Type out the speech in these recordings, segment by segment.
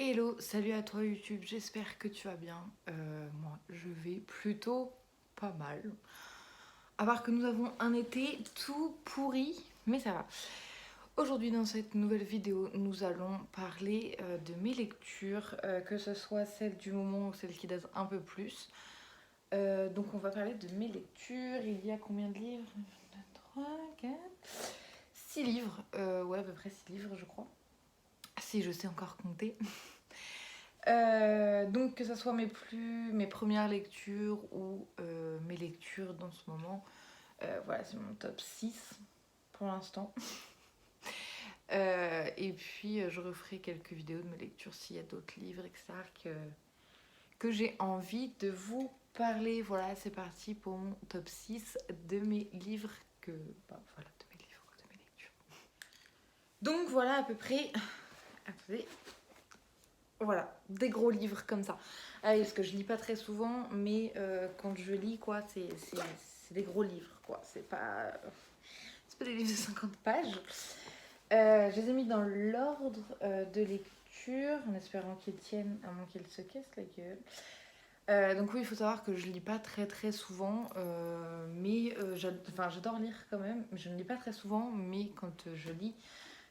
Hello, salut à toi YouTube, j'espère que tu vas bien. Moi, je vais plutôt pas mal. À part que nous avons un été tout pourri, mais ça va. Aujourd'hui, dans cette nouvelle vidéo, nous allons parler de mes lectures, que ce soit celles du moment ou celles qui datent un peu plus. Donc, on va parler de mes lectures. Il y a combien de livres? 3, 4, 6 livres. Ouais, à peu près 6 livres, je crois. Si je sais encore compter. Donc que ce soit mes premières lectures ou mes lectures dans ce moment, voilà, c'est mon top 6 pour l'instant. Et puis je referai quelques vidéos de mes lectures s'il y a d'autres livres, etc. que j'ai envie de vous parler. Voilà, c'est parti pour mon top 6 de mes livres voilà, de mes livres, de mes lectures. Donc voilà à peu près. Attendez. Voilà, des gros livres comme ça. Ah, parce que je lis pas très souvent, mais quand je lis, quoi, c'est des gros livres, quoi. C'est pas des livres de 50 pages. Je les ai mis dans l'ordre de lecture, en espérant qu'ils tiennent, à moins qu'ils se cassent la gueule. Donc oui, il faut savoir que je lis pas très très souvent, mais j'adore lire quand même. Je ne lis pas très souvent, mais quand je lis,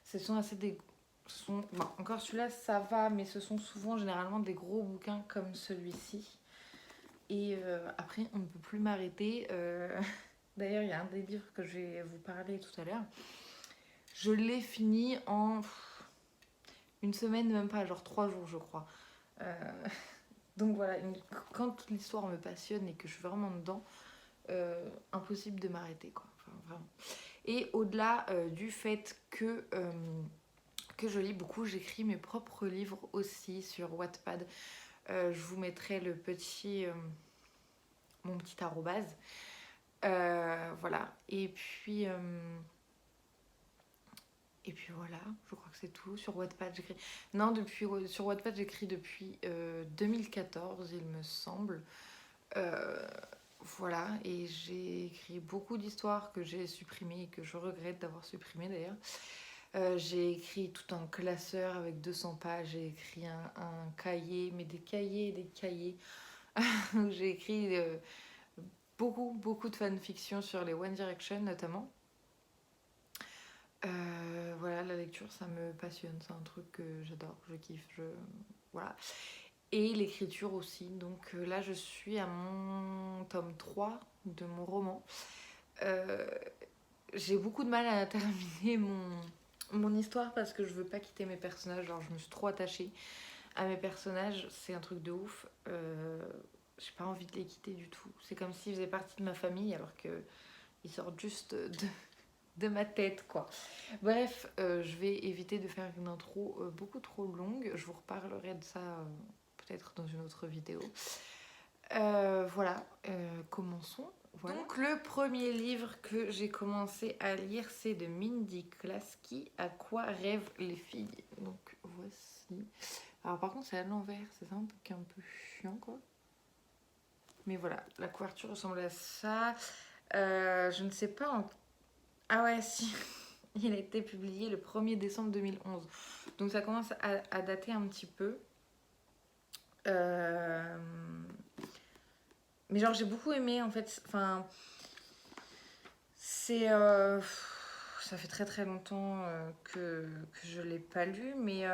ce sont assez des bon, encore celui-là ça va, mais ce sont souvent généralement des gros bouquins comme celui-ci. Et après on ne peut plus m'arrêter. D'ailleurs il y a un des livres que je vais vous parler tout à l'heure. Je l'ai fini en une semaine, même pas, genre 3 jours je crois. Donc voilà, quand l'histoire me passionne et que je suis vraiment dedans, impossible de m'arrêter quoi. Enfin, vraiment. Et au-delà du fait que je lis beaucoup, j'écris mes propres livres aussi sur Wattpad. Je vous mettrai mon petit arrobase. Voilà. Et puis voilà, je crois que c'est tout. Sur Wattpad, j'écris. Non, sur Wattpad, j'écris depuis 2014, il me semble. Euh, voilà, et j'ai écrit beaucoup d'histoires que j'ai supprimées et que je regrette d'avoir supprimées d'ailleurs. J'ai écrit tout un classeur avec 200 pages, j'ai écrit un cahier, mais des cahiers et des cahiers. J'ai écrit beaucoup de fanfiction sur les One Direction notamment. Voilà, la lecture ça me passionne, c'est un truc que j'adore, je kiffe, voilà. Et l'écriture aussi, donc là je suis à mon tome 3 de mon roman. Euh, j'ai beaucoup de mal à terminer mon histoire parce que je veux pas quitter mes personnages, genre je me suis trop attachée à mes personnages, c'est un truc de ouf. J'ai pas envie de les quitter du tout. C'est comme s'ils faisaient partie de ma famille alors que ils sortent juste de ma tête quoi. Bref, je vais éviter de faire une intro beaucoup trop longue. Je vous reparlerai de ça peut-être dans une autre vidéo. Voilà, commençons. Voilà. Donc le premier livre que j'ai commencé à lire, c'est de Mindy Klasky, À quoi rêvent les filles. Donc voici. Alors par contre c'est à l'envers, c'est ça un peu chiant quoi. Mais voilà, la couverture ressemble à ça. Je ne sais pas Ah ouais si, il a été publié le 1er décembre 2011. Donc ça commence à dater un petit peu. Mais genre j'ai beaucoup aimé en fait. Enfin, c'est... ça fait très très longtemps que je l'ai pas lu, mais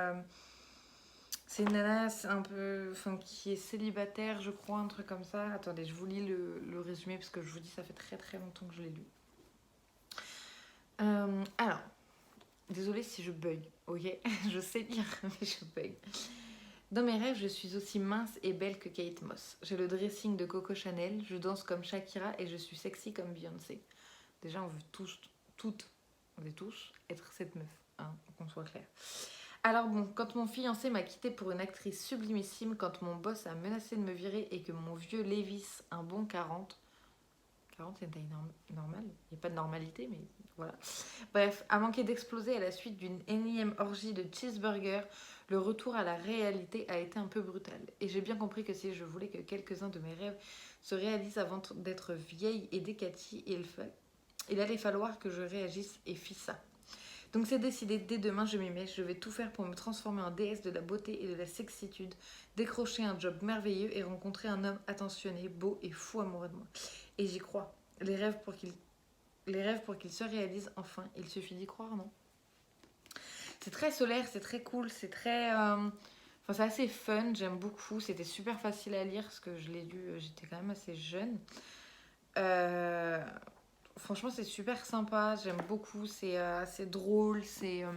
c'est une nana un peu, enfin, qui est célibataire, je crois, un truc comme ça. Attendez, je vous lis le résumé parce que je vous dis ça fait très très longtemps que je l'ai lu. Alors, désolée si je bug, ok. Je sais lire, mais je bug. Dans mes rêves, je suis aussi mince et belle que Kate Moss. J'ai le dressing de Coco Chanel, je danse comme Shakira et je suis sexy comme Beyoncé. Déjà, on veut on veut tous être cette meuf, hein, qu'on soit clair. Alors bon, quand mon fiancé m'a quitté pour une actrice sublimissime, quand mon boss a menacé de me virer et que mon vieux Lévis, un bon 40 c'est une taille normale, il n'y a pas de normalité, mais voilà. Bref, a manqué d'exploser à la suite d'une énième orgie de cheeseburger, le retour à la réalité a été un peu brutal. Et j'ai bien compris que si je voulais que quelques-uns de mes rêves se réalisent avant d'être vieille et décatie, il allait falloir que je réagisse et fisse ça. Donc c'est décidé, dès demain je m'y mets, je vais tout faire pour me transformer en déesse de la beauté et de la sexitude, décrocher un job merveilleux et rencontrer un homme attentionné, beau et fou amoureux de moi. Et j'y crois. Les rêves pour qu'ils se réalisent enfin, il suffit d'y croire, non? C'est très solaire, c'est très cool, c'est très... Enfin, c'est assez fun, j'aime beaucoup. C'était super facile à lire parce que je l'ai lu, j'étais quand même assez jeune. Euh, Franchement, c'est super sympa, j'aime beaucoup. C'est assez drôle, il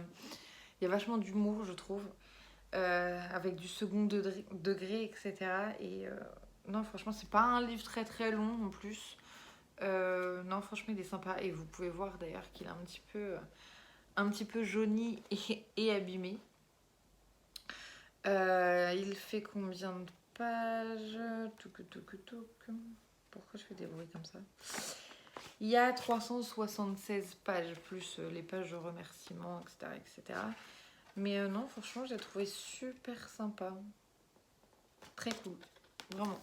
y a vachement d'humour, je trouve, avec du second degré, etc. Et non, franchement, c'est pas un livre très très long en plus. Non, franchement, il est sympa. Et vous pouvez voir d'ailleurs qu'il est un petit peu jauni et abîmé. Il fait combien de pages? Pourquoi je fais des bruits comme ça? Il y a 376 pages, plus les pages de remerciements, etc. etc. Mais non, franchement, j'ai trouvé super sympa. Très cool. Vraiment.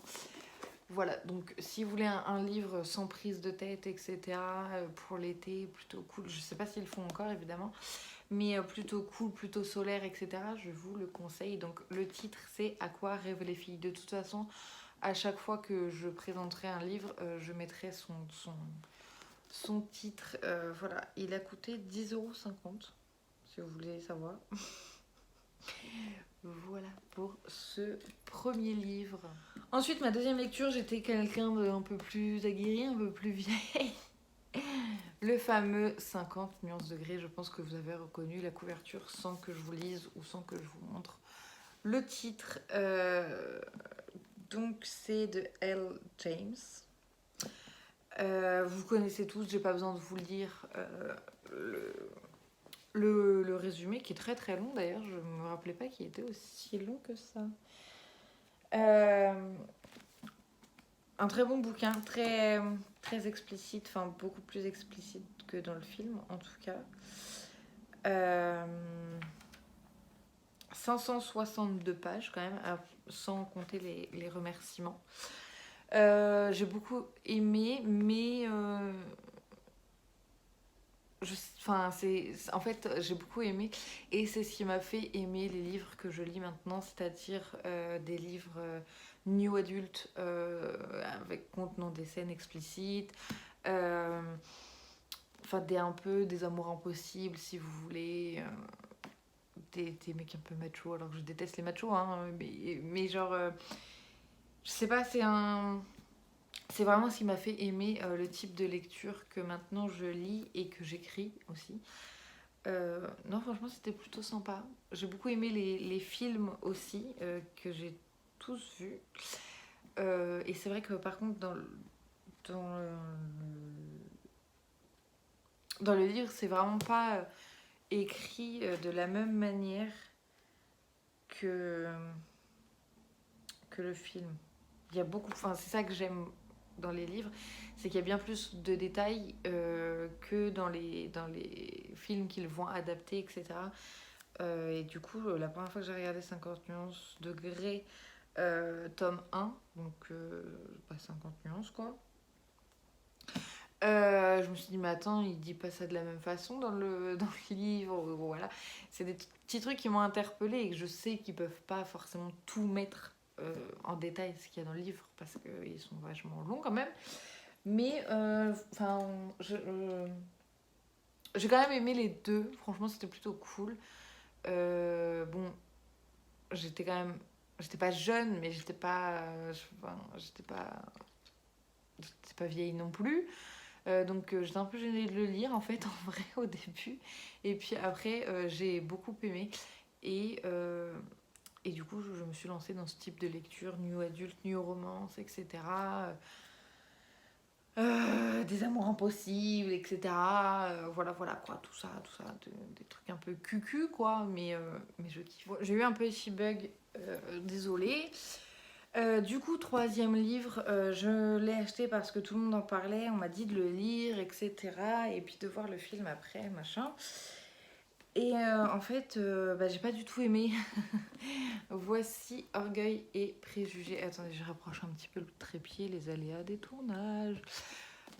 Voilà, donc si vous voulez un livre sans prise de tête, etc., pour l'été, plutôt cool. Je sais pas s'ils le font encore, évidemment. Mais plutôt cool, plutôt solaire, etc. Je vous le conseille. Donc le titre, c'est À quoi rêvent les filles. De toute façon, à chaque fois que je présenterai un livre, je mettrai son titre. Voilà, il a coûté 10,50 €, si vous voulez savoir. Voilà pour ce premier livre. Ensuite, ma deuxième lecture, j'étais quelqu'un d'un peu plus aguerri, un peu plus vieille. Le fameux 50 nuances degrés, je pense que vous avez reconnu la couverture sans que je vous lise ou sans que je vous montre le titre. Donc c'est de Elle James. Vous connaissez tous, j'ai pas besoin de vous le dire, le résumé qui est très très long d'ailleurs, je me rappelais pas qu'il était aussi long que ça. Un très bon bouquin, très, très explicite, enfin beaucoup plus explicite que dans le film en tout cas. 562 pages quand même, sans compter les remerciements. J'ai beaucoup aimé, mais en fait, j'ai beaucoup aimé et c'est ce qui m'a fait aimer les livres que je lis maintenant, c'est-à-dire des livres new adultes avec contenant des scènes explicites, enfin un peu des amours impossibles si vous voulez, des mecs un peu machos, alors que je déteste les machos, hein, mais genre, je sais pas, c'est vraiment ce qui m'a fait aimer le type de lecture que maintenant je lis et que j'écris aussi. Non, franchement, c'était plutôt sympa. J'ai beaucoup aimé les films aussi, que j'ai tous vus. Et c'est vrai que par contre, dans le, dans le livre, c'est vraiment pas écrit de la même manière que, que le film. Il y a beaucoup, enfin, c'est ça que j'aime dans les livres, c'est qu'il y a bien plus de détails que dans les films qu'ils vont adapter, etc. Et du coup, la première fois que j'ai regardé 50 nuances degrés, tome 1, donc 50 nuances quoi, je me suis dit, mais attends, il dit pas ça de la même façon dans le livre, voilà. C'est des petits trucs qui m'ont interpellée et que je sais qu'ils peuvent pas forcément tout mettre en détail ce qu'il y a dans le livre parce qu'ils sont vachement longs quand même. Mais j'ai quand même aimé les deux, franchement c'était plutôt cool. Bon, j'étais quand même, j'étais pas jeune, mais j'étais pas vieille non plus. Donc j'étais un peu gênée de le lire en fait en vrai au début. Et puis après j'ai beaucoup aimé. Et du coup je me suis lancée dans ce type de lecture, new adulte, new romance, etc. Des amours impossibles, etc. Voilà quoi, tout ça, des trucs un peu cucu quoi, mais je kiffe. Bon, j'ai eu un petit bug, désolée. Du coup, troisième livre, je l'ai acheté parce que tout le monde en parlait, on m'a dit de le lire, etc. Et puis de voir le film après, machin. Et en fait, j'ai pas du tout aimé. Voici Orgueil et Préjugés. Attendez, je rapproche un petit peu le trépied, les aléas des tournages.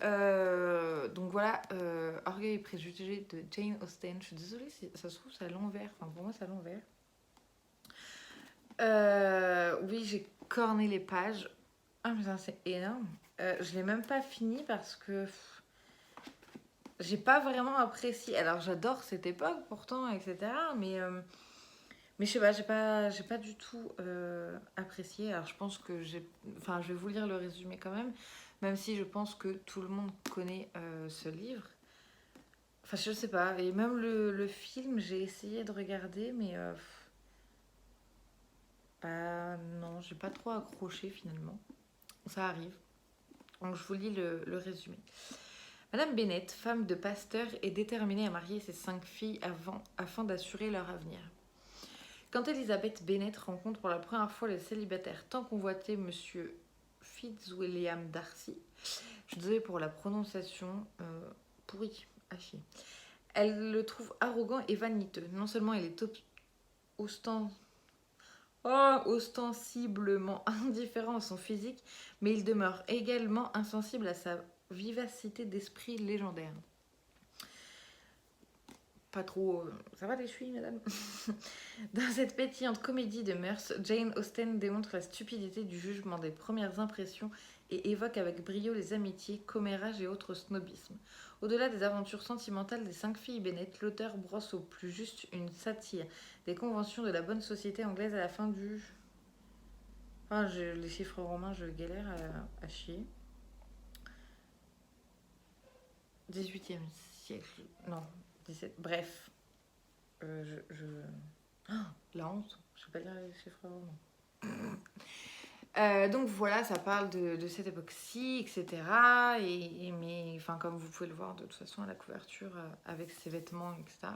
Donc voilà, Orgueil et préjugés de Jane Austen. Je suis désolée, ça se trouve c'est à l'envers. Enfin pour moi c'est à l'envers. Oui, j'ai corné les pages. Ah putain, c'est énorme. Je l'ai même pas fini parce que j'ai pas vraiment apprécié. Alors j'adore cette époque pourtant, etc. Mais je sais pas, j'ai pas du tout apprécié. Alors je pense que enfin, je vais vous lire le résumé quand même si je pense que tout le monde connaît ce livre. Enfin, je sais pas. Et même le film, j'ai essayé de regarder, mais bah non, j'ai pas trop accroché finalement. Ça arrive. Donc je vous lis le résumé. Madame Bennett, femme de pasteur, est déterminée à marier ses 5 filles afin d'assurer leur avenir. Quand Elizabeth Bennet rencontre pour la première fois le célibataire tant convoité Monsieur Fitzwilliam Darcy, je suis désolée pour la prononciation pourrie, à chier. Elle le trouve arrogant et vaniteux. Non seulement il est ostensiblement indifférent à son physique, mais il demeure également insensible à sa vivacité d'esprit légendaire. Pas trop... Ça va les chevilles, madame? Dans cette pétillante comédie de mœurs, Jane Austen démontre la stupidité du jugement des premières impressions et évoque avec brio les amitiés, commérages et autres snobismes. Au-delà des aventures sentimentales des 5 filles Bennet, l'auteur brosse au plus juste une satire des conventions de la bonne société anglaise à la fin du... les chiffres romains, je galère à chier. 18e siècle... Non, 17... Bref. La honte, je sais pas lire les chiffres romains. Donc voilà, ça parle de cette époque-ci, etc. Mais enfin, comme vous pouvez le voir de toute façon à la couverture avec ses vêtements, etc.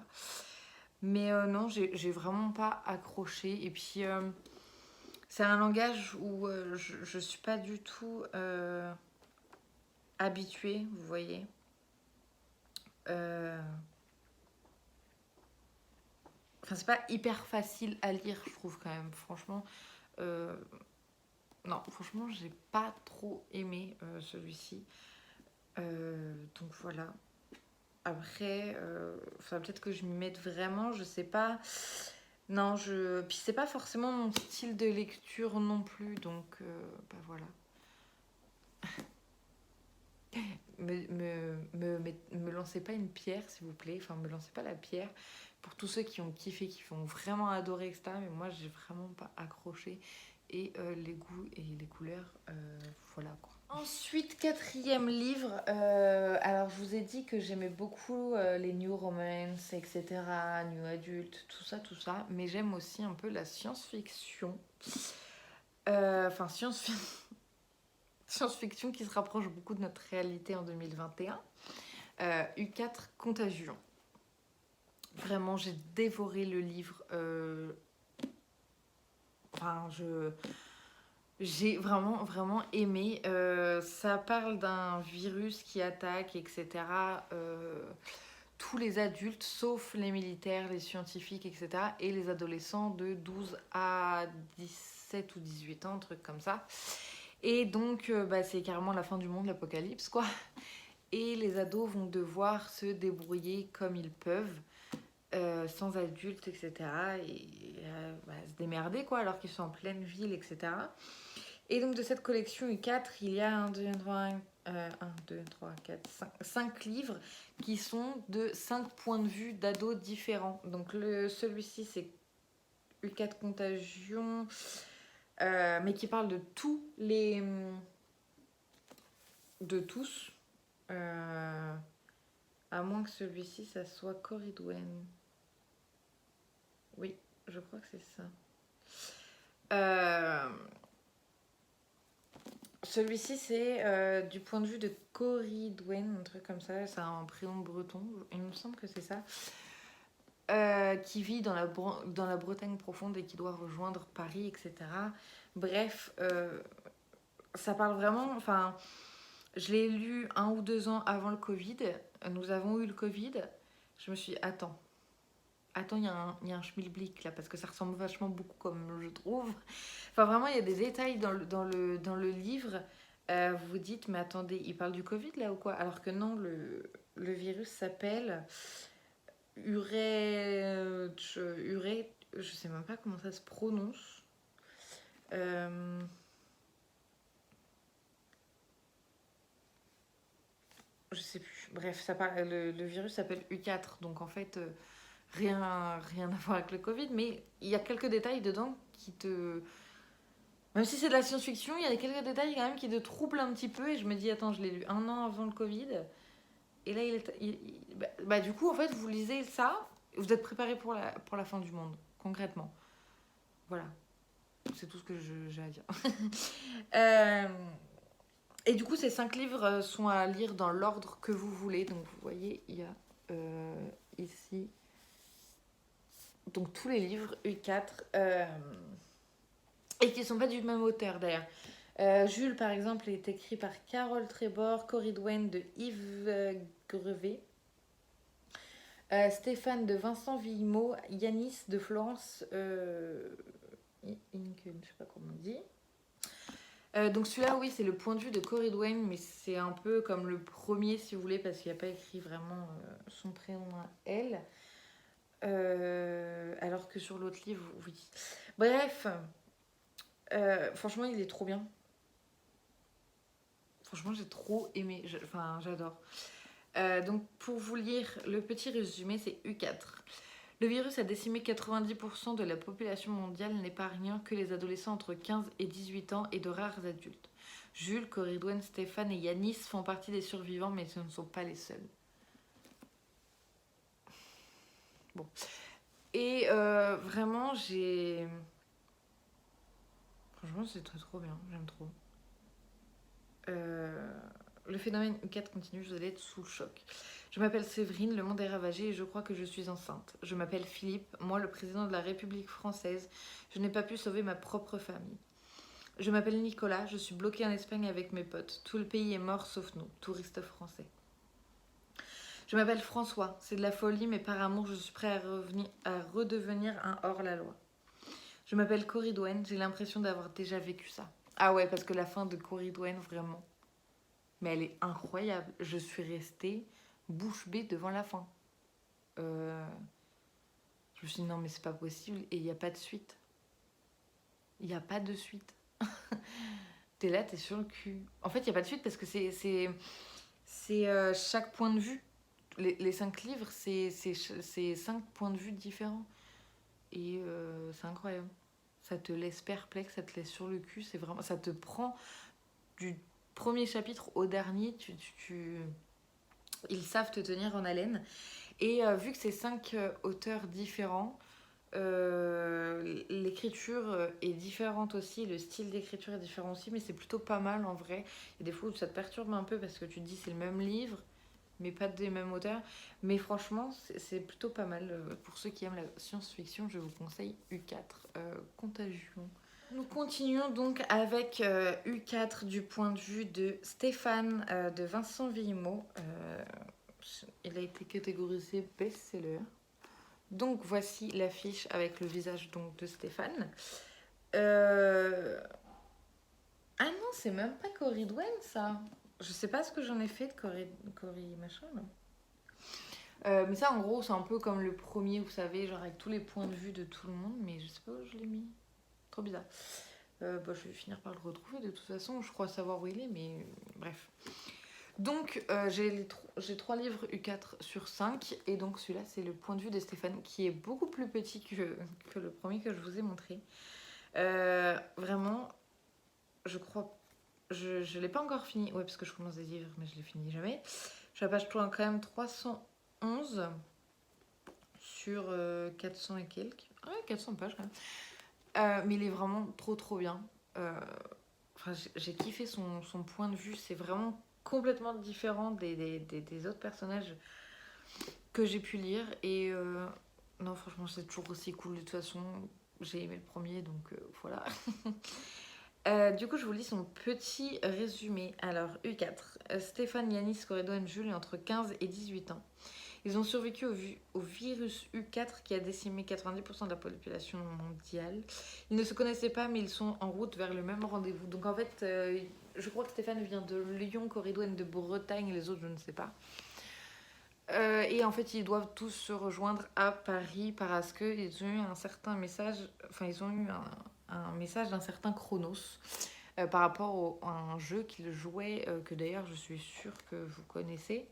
Mais non, j'ai vraiment pas accroché. Et puis, c'est un langage où je suis pas du tout habituée, vous voyez. Enfin, c'est pas hyper facile à lire, je trouve quand même, franchement. Non, franchement, j'ai pas trop aimé celui-ci. Donc voilà. Après, peut-être que je m'y mette vraiment, je sais pas. Non, puis c'est pas forcément mon style de lecture non plus, donc bah voilà. Me lancez pas une pierre, s'il vous plaît. Enfin, me lancez pas la pierre pour tous ceux qui ont kiffé, qui ont vraiment adoré, etc. Mais moi, j'ai vraiment pas accroché. Et les goûts et les couleurs, voilà quoi. Ensuite, 4e livre. Alors, je vous ai dit que j'aimais beaucoup les new romance, etc., new adult, tout ça. Mais j'aime aussi un peu la science-fiction. Enfin, science-fiction qui se rapproche beaucoup de notre réalité en 2021. U4 Contagion. Vraiment, j'ai dévoré le livre. Enfin, j'ai vraiment aimé. Ça parle d'un virus qui attaque, etc. Tous les adultes, sauf les militaires, les scientifiques, etc. Et les adolescents de 12 à 17 ou 18 ans, un truc comme ça. Et donc, c'est carrément la fin du monde, l'apocalypse, quoi. Et les ados vont devoir se débrouiller comme ils peuvent, sans adultes, etc. Et se démerder, quoi, alors qu'ils sont en pleine ville, etc. Et donc, de cette collection U4, il y a 5 livres qui sont de 5 points de vue d'ados différents. Donc, celui-ci, c'est U4 Contagion, mais qui parle de tous les... de tous. À moins que celui-ci, ça soit Corridwen. Oui, je crois que c'est ça. Celui-ci, c'est du point de vue de Corridwen, un truc comme ça. C'est un prénom breton, il me semble que c'est ça. Qui vit dans la Bretagne profonde et qui doit rejoindre Paris, etc. Bref, ça parle vraiment... Enfin, je l'ai lu 1 ou 2 ans avant le Covid. Nous avons eu le Covid. Je me suis dit, attends, il y a un schmilblick là, parce que ça ressemble vachement beaucoup comme je trouve. Enfin, vraiment, il y a des détails dans le livre Vous vous dites, mais attendez, il parle du Covid là ou quoi? Alors que non, le virus s'appelle je sais même pas comment ça se prononce. Je sais plus. Bref, le virus s'appelle U4, donc en fait, rien à voir avec le Covid, mais il y a quelques détails dedans qui te... Même si c'est de la science-fiction, il y a quelques détails quand même qui te troublent un petit peu, et je me dis, attends, je l'ai lu un an avant le Covid, et là, du coup, en fait, vous lisez ça, et vous êtes préparé pour la fin du monde, concrètement. Voilà, c'est tout ce que j'ai à dire. Et du coup, ces 5 livres sont à lire dans l'ordre que vous voulez. Donc, vous voyez, il y a ici donc tous les livres U4 et qui ne sont pas du même auteur d'ailleurs. Jules, par exemple, est écrit par Carole Trébor, Cory Douane de Yves Grevet, Stéphane de Vincent Villemot, Yanis de Florence Inken, je sais pas comment on dit. Donc celui-là, oui, c'est le point de vue de Cory Douane, mais c'est un peu comme le premier, si vous voulez, parce qu'il n'y a pas écrit vraiment son prénom à elle. Alors que sur l'autre livre, oui. Bref, franchement, il est trop bien. Franchement, j'ai trop aimé. Enfin, j'adore. Donc, pour vous lire le petit résumé, c'est U4. Le virus a décimé 90% de la population mondiale, n'épargnant que les adolescents entre 15 et 18 ans et de rares adultes. Jules, Cory Douane, Stéphane et Yanis font partie des survivants, mais ce ne sont pas les seuls. Bon. Et vraiment, franchement, c'est trop bien. J'aime trop. Le phénomène U4 continue, vous allez être sous le choc. Je m'appelle Séverine, le monde est ravagé et je crois que je suis enceinte. Je m'appelle Philippe, moi le président de la République française. Je n'ai pas pu sauver ma propre famille. Je m'appelle Nicolas, je suis bloqué en Espagne avec mes potes. Tout le pays est mort sauf nous, touristes français. Je m'appelle François, c'est de la folie, mais par amour, je suis prêt à redevenir un hors-la-loi. Je m'appelle Cory Douane, j'ai l'impression d'avoir déjà vécu ça. Ah ouais, parce que la fin de Cory Douane, vraiment. Mais elle est incroyable. Je suis restée bouche bée devant la fin. Je me suis dit non, mais c'est pas possible. Et il n'y a pas de suite. Il n'y a pas de suite. T'es là, t'es sur le cul. En fait, il n'y a pas de suite parce que c'est chaque point de vue. Les 5 livres, c'est 5 points de vue différents. Et c'est incroyable. Ça te laisse perplexe, ça te laisse sur le cul. C'est vraiment, ça te prend du premier chapitre au dernier. Ils savent te tenir en haleine. Et vu que c'est 5 auteurs différents, l'écriture est différente aussi, le style d'écriture est différent aussi, mais c'est plutôt pas mal en vrai. Il y a des fois où ça te perturbe un peu parce que tu te dis c'est le même livre, mais pas des mêmes auteurs. Mais franchement, c'est plutôt pas mal. Pour ceux qui aiment la science-fiction, je vous conseille U4, Contagion. Nous continuons donc avec U4 du point de vue de Stéphane de Vincent Villemot. Il a été catégorisé best-seller. Donc voici l'affiche avec le visage donc de Stéphane. Ah non, c'est même pas Cory Douane ça. Je sais pas ce que j'en ai fait de Cory machin là. Mais ça en gros c'est un peu comme le premier, vous savez, genre avec tous les points de vue de tout le monde, mais je sais pas où je l'ai mis. Trop bizarre. Je vais finir par le retrouver de toute façon, je crois savoir où il est, mais bref. Donc j'ai 3 livres U4 sur 5 et donc celui-là c'est le point de vue de Stéphane qui est beaucoup plus petit que le premier que je vous ai montré. Vraiment, je crois, je l'ai pas encore fini, ouais parce que je commence des livres mais je les finis jamais. Je suis à la page quand même 311 sur 400 et quelques. Ouais, 400 pages quand même. Mais il est vraiment trop bien. Enfin, j'ai kiffé son point de vue, c'est vraiment complètement différent des autres personnages que j'ai pu lire. Et non, franchement, c'est toujours aussi cool. De toute façon, j'ai aimé le premier, donc voilà. Du coup, je vous lis son petit résumé. Alors, U4. Stéphane, Yanis, Cory Douane, Jules est entre 15 et 18 ans. Ils ont survécu au virus U4 qui a décimé 90% de la population mondiale. Ils ne se connaissaient pas, mais ils sont en route vers le même rendez-vous. Donc en fait, je crois que Stéphane vient de Lyon, Coridouane de Bretagne, et les autres, je ne sais pas. Et en fait, ils doivent tous se rejoindre à Paris parce qu'ils ont eu un certain message, enfin, ils ont eu un message d'un certain Chronos par rapport à un jeu qu'ils jouaient, que d'ailleurs, je suis sûre que vous connaissez.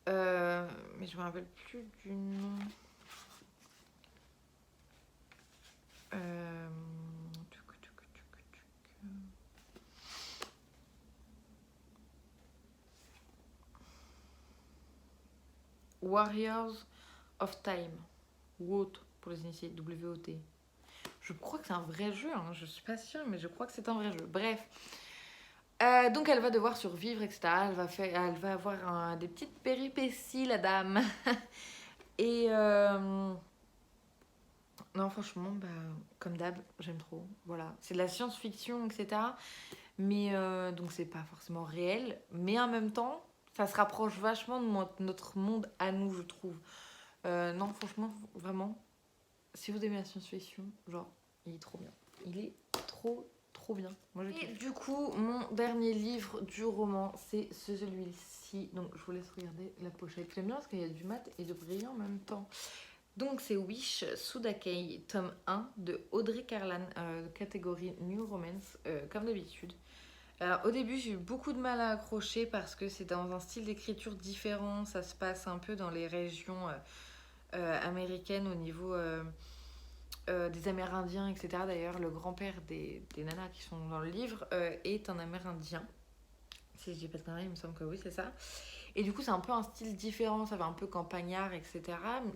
Mais je me rappelle plus du nom. Euh... Warriors of Time. WOT pour les initiés, W-O-T. Je crois que c'est un vrai jeu, hein. Je suis pas sûre, mais je crois que c'est un vrai jeu. Bref. Donc elle va devoir survivre, etc. Elle va avoir des petites péripéties, la dame. Et non, franchement, bah, comme d'hab, j'aime trop. Voilà, c'est de la science-fiction, etc. Mais donc c'est pas forcément réel, mais en même temps, ça se rapproche vachement de notre monde à nous, je trouve. Non, franchement, vraiment, si vous aimez la science-fiction, genre, il est trop bien. Il est trop bien. Moi, je kiffe. Et du coup, mon dernier livre du roman, c'est celui-ci. Donc, je vous laisse regarder la pochette. J'aime bien parce qu'il y a du mat et de brillant en même temps. Donc, c'est Wish Sudakei, tome 1 de Audrey Carlan, catégorie New Romance, comme d'habitude. Alors, au début, j'ai eu beaucoup de mal à accrocher parce que c'est dans un style d'écriture différent. Ça se passe un peu dans les régions américaines au niveau des Amérindiens, etc. D'ailleurs, le grand-père des nanas qui sont dans le livre est un Amérindien. Si je dis pas de conneries, il me semble que oui, c'est ça. Et du coup, c'est un peu un style différent. Ça va un peu campagnard, etc.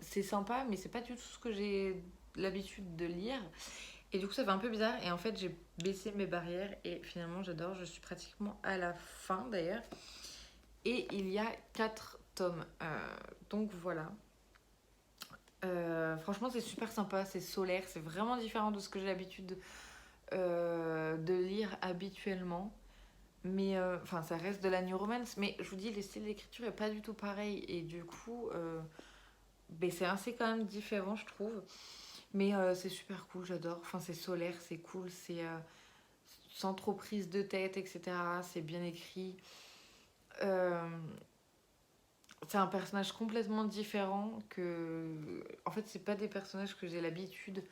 C'est sympa, mais c'est pas du tout ce que j'ai l'habitude de lire. Et du coup, ça fait un peu bizarre. Et en fait, j'ai baissé mes barrières. Et finalement, j'adore. Je suis pratiquement à la fin, d'ailleurs. Et il y a 4 tomes. Donc, voilà. Franchement, c'est super sympa. C'est solaire. C'est vraiment différent de ce que j'ai l'habitude de lire habituellement. Mais, enfin, ça reste de la new romance. Mais je vous dis, le style d'écriture est pas du tout pareil. Et du coup, ben, c'est assez quand même différent, je trouve. Mais c'est super cool, j'adore. Enfin, c'est solaire, c'est cool, c'est sans trop prise de tête, etc. C'est bien écrit. Euh, c'est un personnage complètement différent que... En fait, c'est pas des personnages que j'ai l'habitude...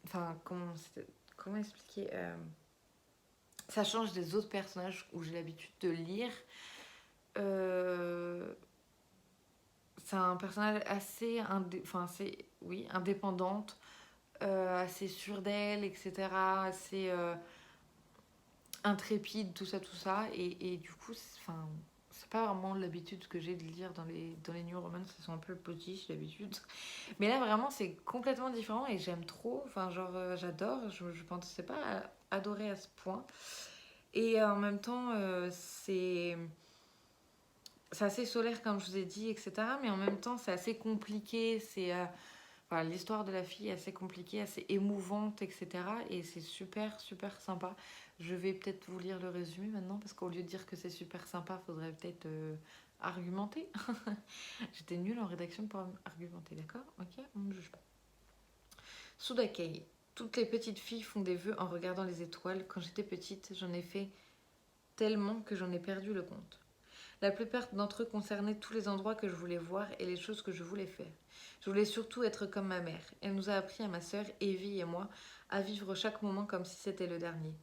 Enfin, comment expliquer ça change des autres personnages où j'ai l'habitude de lire. C'est un personnage assez... Enfin, oui, indépendante. Assez sûre d'elle, etc. Assez intrépide, tout ça, tout ça. Et du coup, c'est pas vraiment l'habitude que j'ai de lire dans les new romance, ils sont un peu potiches d'habitude. Mais là, vraiment, c'est complètement différent et j'aime trop. Enfin, genre, j'adore. Je pensais pas adorer à ce point. Et en même temps, c'est assez solaire, comme je vous ai dit, etc. Mais en même temps, c'est assez compliqué. Enfin, l'histoire de la fille est assez compliquée, assez émouvante, etc. Et c'est super, super sympa. Je vais peut-être vous lire le résumé maintenant, parce qu'au lieu de dire que c'est super sympa, il faudrait peut-être argumenter. J'étais nulle en rédaction pour argumenter, d'accord? Ok, on ne juge pas. Sudakei. Toutes les petites filles font des vœux en regardant les étoiles. Quand j'étais petite, j'en ai fait tellement que j'en ai perdu le compte. La plupart d'entre eux concernaient tous les endroits que je voulais voir et les choses que je voulais faire. Je voulais surtout être comme ma mère. Elle nous a appris à ma sœur, Evie et moi, à vivre chaque moment comme si c'était le dernier.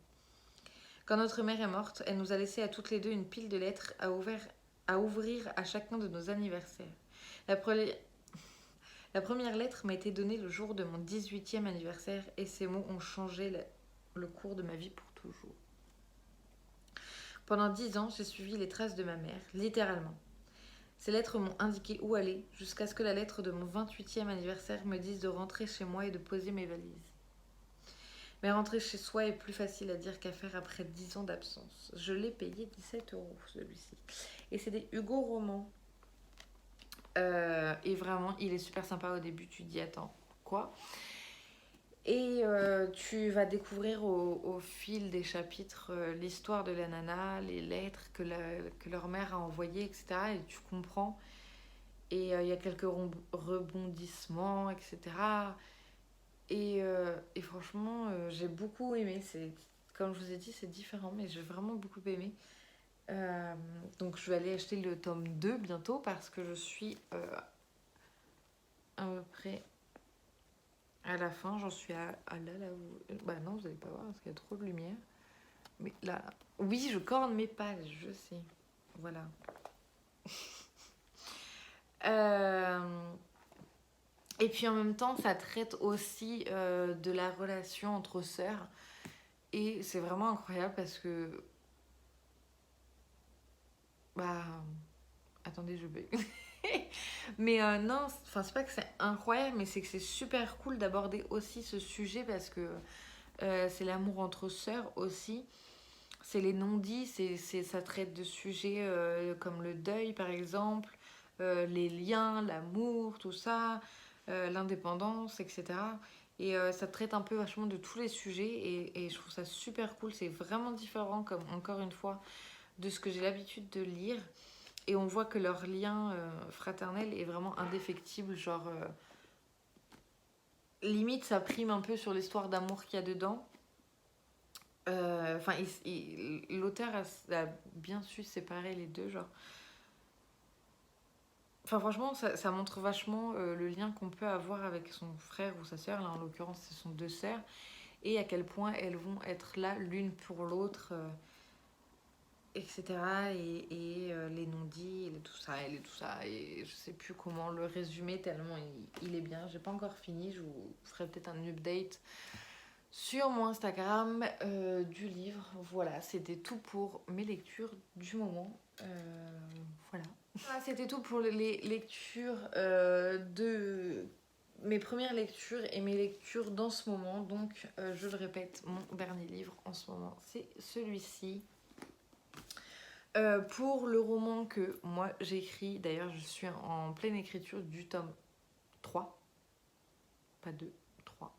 Quand notre mère est morte, elle nous a laissé à toutes les deux une pile de lettres à ouvrir à chacun de nos anniversaires. La, pre- la première lettre m'a été donnée le jour de mon 18e anniversaire et ces mots ont changé le cours de ma vie pour toujours. Pendant 10 ans, j'ai suivi les traces de ma mère, littéralement. Ces lettres m'ont indiqué où aller, jusqu'à ce que la lettre de mon 28e anniversaire me dise de rentrer chez moi et de poser mes valises. Mais rentrer chez soi est plus facile à dire qu'à faire après 10 ans d'absence. Je l'ai payé 17 € celui-ci. Et c'est des Hugo romans. Et vraiment, il est super sympa au début, tu te dis attends, quoi? Et tu vas découvrir au fil des chapitres l'histoire de la nana, les lettres que leur mère a envoyées, etc. Et tu comprends. Et il y a quelques rebondissements, etc. Et et franchement, j'ai beaucoup aimé. Comme je vous ai dit, c'est différent, mais j'ai vraiment beaucoup aimé. Donc je vais aller acheter le tome 2 bientôt parce que je suis à peu près à la fin. J'en suis à là où... Bah non, vous n'allez pas voir parce qu'il y a trop de lumière. Mais là, oui, je corne mes pages, je sais. Voilà. Et puis en même temps, ça traite aussi de la relation entre sœurs. Et c'est vraiment incroyable parce que... Bah... Attendez, je bug. Mais non, enfin c'est pas que c'est incroyable, mais c'est que c'est super cool d'aborder aussi ce sujet parce que c'est l'amour entre sœurs aussi. C'est les non-dits, ça traite de sujets comme le deuil par exemple, les liens, l'amour, tout ça, l'indépendance, etc. Et ça traite un peu vachement de tous les sujets et je trouve ça super cool. C'est vraiment différent, comme encore une fois, de ce que j'ai l'habitude de lire. Et on voit que leur lien fraternel est vraiment indéfectible. Genre, limite, ça prime un peu sur l'histoire d'amour qu'il y a dedans. Enfin, l'auteur a bien su séparer les deux, genre. Enfin, franchement, ça montre vachement le lien qu'on peut avoir avec son frère ou sa sœur. Là, en l'occurrence, ce sont deux sœurs. Et à quel point elles vont être là l'une pour l'autre, etc. Et les non-dits, et tout ça, et tout ça. Et je sais plus comment le résumer tellement il est bien. J'ai pas encore fini. Je vous ferai peut-être un update sur mon Instagram du livre. Voilà, c'était tout pour mes lectures du moment. Voilà. Voilà, c'était tout pour les lectures de mes premières lectures et mes lectures dans ce moment. Donc, je le répète, mon dernier livre en ce moment, c'est celui-ci. Pour le roman que moi j'écris, d'ailleurs, je suis en pleine écriture du tome 3. Pas 2, 3.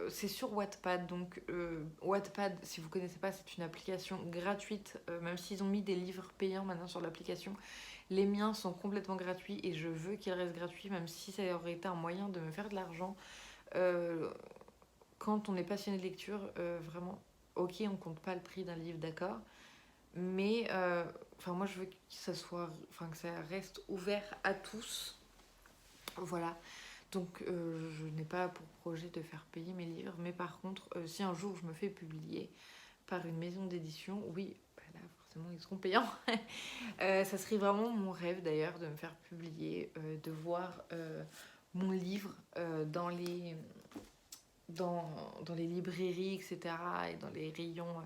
C'est sur Wattpad, donc Wattpad, si vous connaissez pas, c'est une application gratuite, même s'ils ont mis des livres payants maintenant sur l'application. Les miens sont complètement gratuits et je veux qu'ils restent gratuits, même si ça aurait été un moyen de me faire de l'argent. Quand on est passionné de lecture, vraiment, ok, on compte pas le prix d'un livre, d'accord, mais moi je veux que ça soit, que ça reste ouvert à tous. Voilà. Donc je n'ai pas pour projet de faire payer mes livres, mais par contre, si un jour je me fais publier par une maison d'édition, oui, bah là forcément ils seront payants. Ça serait vraiment mon rêve d'ailleurs de me faire publier, de voir mon livre dans les librairies, etc. et dans les rayons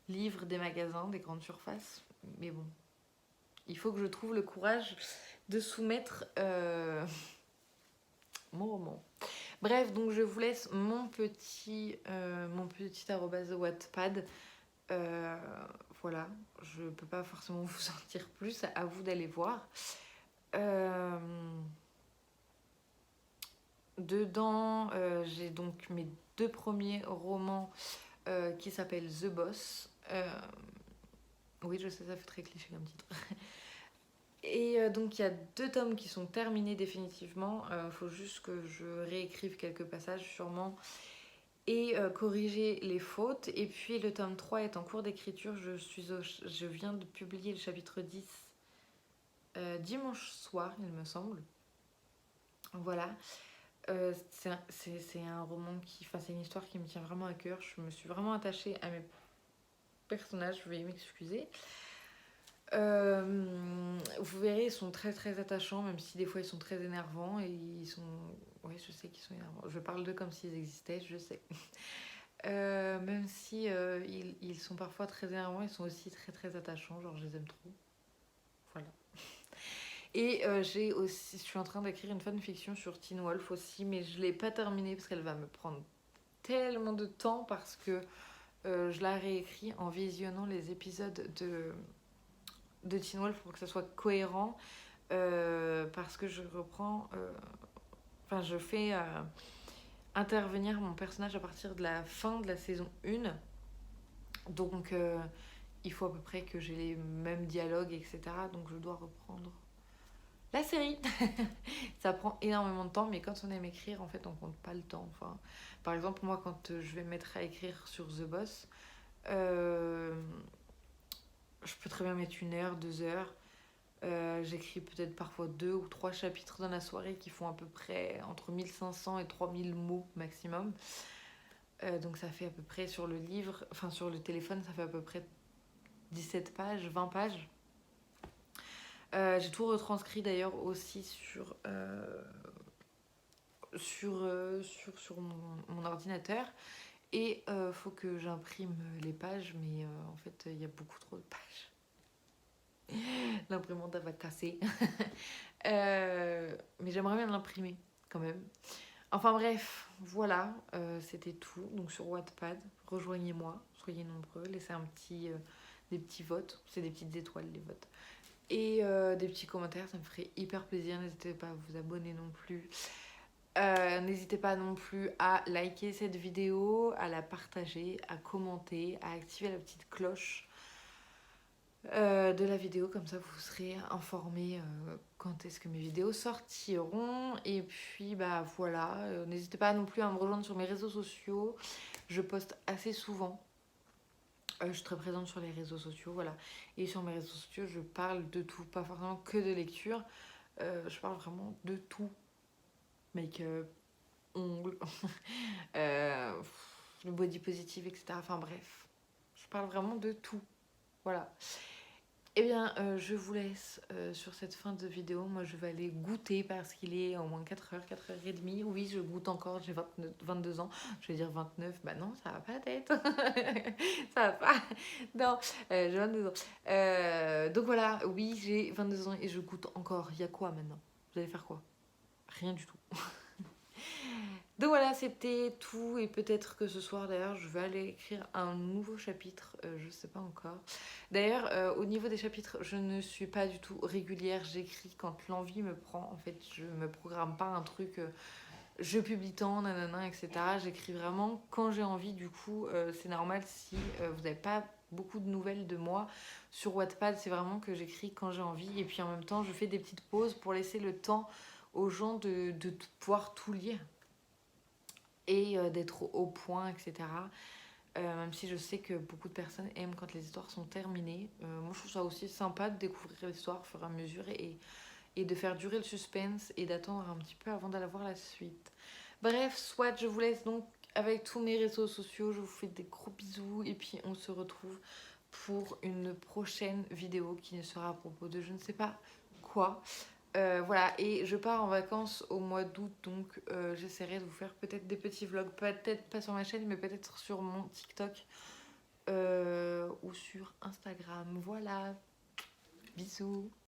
livres des magasins, des grandes surfaces. Mais bon, il faut que je trouve le courage de soumettre... mon roman. Bref, donc je vous laisse mon petit arrobase de Wattpad. Voilà, je peux pas forcément vous en dire plus, à vous d'aller voir. Dedans, j'ai donc mes 2 premiers romans qui s'appellent The Boss. Oui, je sais, ça fait très cliché comme titre. Et donc il y a 2 tomes qui sont terminés définitivement. Faut juste que je réécrive quelques passages sûrement et corriger les fautes. Et puis le tome 3 est en cours d'écriture. Je viens de publier le chapitre 10 dimanche soir, il me semble. Voilà. C'est un roman c'est une histoire qui me tient vraiment à cœur. Je me suis vraiment attachée à mes personnages, je vais m'excuser. Vous verrez, ils sont très très attachants, même si des fois ils sont très énervants et ils sont... Oui, je sais qu'ils sont énervants. Je parle d'eux comme s'ils existaient, je sais. Même si ils sont parfois très énervants, ils sont aussi très très attachants, genre je les aime trop. Voilà. Et je suis en train d'écrire une fanfiction sur Teen Wolf aussi, mais je l'ai pas terminée parce qu'elle va me prendre tellement de temps parce que je la réécris en visionnant les épisodes de Teen Wolf pour que ça soit cohérent, parce que je reprends... je fais intervenir mon personnage à partir de la fin de la saison 1. Donc il faut à peu près que j'ai les mêmes dialogues, etc. Donc je dois reprendre La série, ça prend énormément de temps, mais quand on aime écrire, en fait, on compte pas le temps. Enfin, par exemple, moi, quand je vais me mettre à écrire sur The Boss, euh, je peux très bien mettre 1 heure, 2 heures. J'écris peut-être parfois 2 ou 3 chapitres dans la soirée qui font à peu près entre 1500 et 3000 mots maximum. Donc ça fait à peu près sur le livre, enfin sur le téléphone, ça fait à peu près 17 pages, 20 pages. J'ai tout retranscrit d'ailleurs aussi sur mon ordinateur. Et faut que j'imprime les pages, mais en fait, il y a beaucoup trop de pages. L'imprimante, elle va casser. Mais j'aimerais bien l'imprimer quand même. Enfin bref, voilà, c'était tout. Donc sur Wattpad, rejoignez-moi, soyez nombreux, laissez des petits votes. C'est des petites étoiles, les votes. Et des petits commentaires, ça me ferait hyper plaisir. N'hésitez pas à vous abonner non plus. N'hésitez pas non plus à liker cette vidéo, à la partager, à commenter, à activer la petite cloche de la vidéo, comme ça vous serez informés quand est-ce que mes vidéos sortiront. Et puis bah voilà, n'hésitez pas non plus à me rejoindre sur mes réseaux sociaux, je poste assez souvent. Je suis très présente sur les réseaux sociaux, voilà. Et sur mes réseaux sociaux, je parle de tout, pas forcément que de lecture. Je parle vraiment de tout. Make-up, ongles, euh, le body positive, etc. Enfin bref, je parle vraiment de tout. Voilà. Eh bien, je vous laisse sur cette fin de vidéo. Moi, je vais aller goûter parce qu'il est au moins 4h, 4h30. Oui, je goûte encore, j'ai 22 ans. Je vais dire 29. Bah non, ça va pas d'être. Ça va pas. Non, j'ai 22 ans. Donc voilà, oui, j'ai 22 ans et je goûte encore. Il y a quoi maintenant? Vous allez faire quoi? Rien du tout. Donc voilà, c'était tout. Et peut-être que ce soir, d'ailleurs, je vais aller écrire un nouveau chapitre. Je sais pas encore. D'ailleurs, au niveau des chapitres, je ne suis pas du tout régulière. J'écris quand l'envie me prend. En fait, je me programme pas un truc. Je publie tant, nanana, etc. J'écris vraiment quand j'ai envie. Du coup, c'est normal si vous n'avez pas beaucoup de nouvelles de moi sur Wattpad. C'est vraiment que j'écris quand j'ai envie. Et puis en même temps, je fais des petites pauses pour laisser le temps aux gens de pouvoir tout lire et d'être au point, etc. Même si je sais que beaucoup de personnes aiment quand les histoires sont terminées. Moi, je trouve ça aussi sympa de découvrir l'histoire au fur et à mesure et de faire durer le suspense et d'attendre un petit peu avant d'aller voir la suite. Bref, soit je vous laisse donc avec tous mes réseaux sociaux. Je vous fais des gros bisous et puis on se retrouve pour une prochaine vidéo qui ne sera à propos de je ne sais pas quoi. Voilà, et je pars en vacances au mois d'août, donc j'essaierai de vous faire peut-être des petits vlogs, peut-être pas sur ma chaîne, mais peut-être sur mon TikTok ou sur Instagram. Voilà, bisous.